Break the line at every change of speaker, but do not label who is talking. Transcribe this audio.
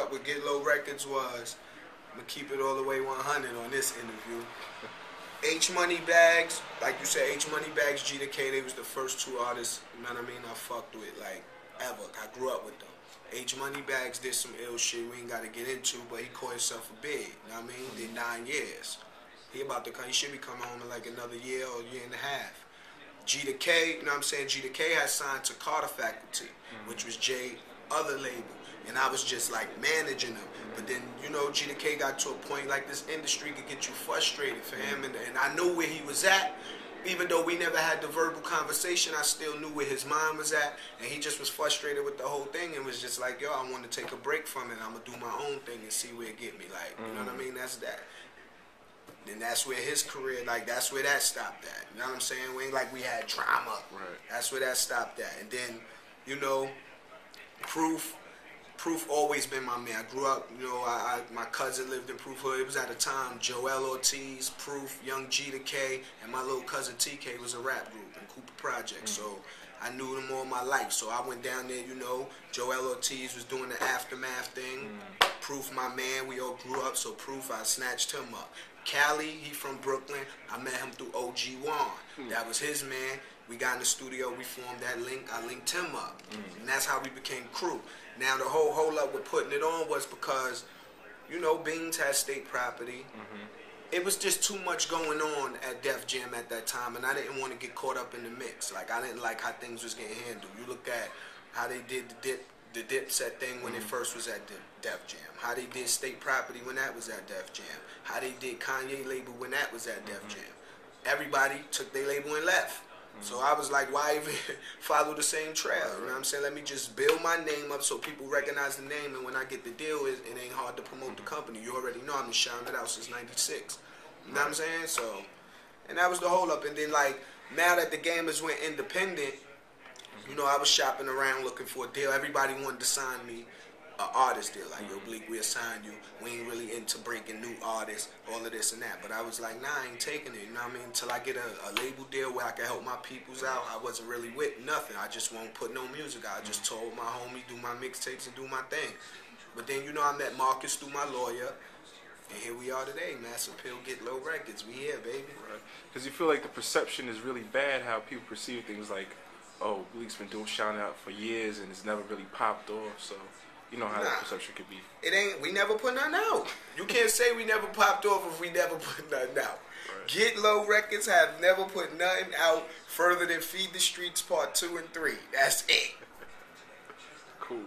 up with Get Low Records was, I'm going to keep it all the way 100 on this interview. H Money Bags, like you said, H Money Bags, G to K, they was the first two artists, you know what I mean, I fucked with, like, ever. I grew up with them. H Money Bags did some ill shit we ain't got to get into, but he caught himself a bid, you know what I mean? Did 9 years. He about to come, he should be coming home in like another year or a year and a half. G to K, you know what I'm saying? G to K had signed to Carter Faculty, which was Jay's other label. And I was just like managing them. But then, you know, G to K got to a point like this industry could get you frustrated for him. And I knew where he was at. Even though we never had the verbal conversation, I still knew where his mind was at. And he just was frustrated with the whole thing and was just like, yo, I want to take a break from it. I'm going to do my own thing and see where it get me. Like, you know what I mean? That's that. Then that's where his career, like, that's where that stopped at. You know what I'm saying? We ain't like we had drama. Right. That's where that stopped at. And then, you know, Proof always been my man. I grew up, you know, my cousin lived in Proof Hood. It was at a time Joel Ortiz, Proof, Young G to K, and my little cousin TK was a rap group in Cooper Project. So I knew them all my life. So I went down there, you know, Joel Ortiz was doing the Aftermath thing. Proof, my man, we all grew up, so Proof, I snatched him up. Cali, he from Brooklyn. I met him through OG Juan. That was his man. We got in the studio, we formed that link. I linked him up. And that's how we became crew. Now the whole hold up with putting it on was because, you know, Beans had state property. It was just too much going on at Def Jam at that time, and I didn't want to get caught up in the mix. Like, I didn't like how things was getting handled. You look at how they did the Dipset thing when it first was at Def Jam. How they did state property when that was at Def Jam. How they did Kanye label when that was at Def Jam. Everybody took their label and left. So I was like, why even follow the same trail? You know what I'm saying? Let me just build my name up so people recognize the name, and when I get the deal, it ain't hard to promote the company. You already know I've been shouting it out since '96. You know what I'm saying? So, and that was the hold up. And then, like, now that the game has went independent, you know, I was shopping around looking for a deal. Everybody wanted to sign me an artist deal. Like, yo, Bleek, we'll sign you. We ain't really into breaking new artists, all of this and that. But I was like, nah, I ain't taking it. You know what I mean? Until I get a label deal where I can help my peoples out, I wasn't really with nothing. I just won't put no music out. I just told my homie, do my mixtapes and do my thing. But then, you know, I met Marcus through my lawyer. And here we are today, Master Pill, Get Low Records. We here, baby.
Right. Because you feel like the perception is really bad, how people perceive things like, oh, Bleek's been doing shouting out for years and it's never really popped off, so you know how that perception could be.
It ain't, we never put nothing out. You can't say we never popped off if we never put nothing out. Right. Get Low Records have never put nothing out further than Feed the Streets Part 2 and 3. That's it.
Cool.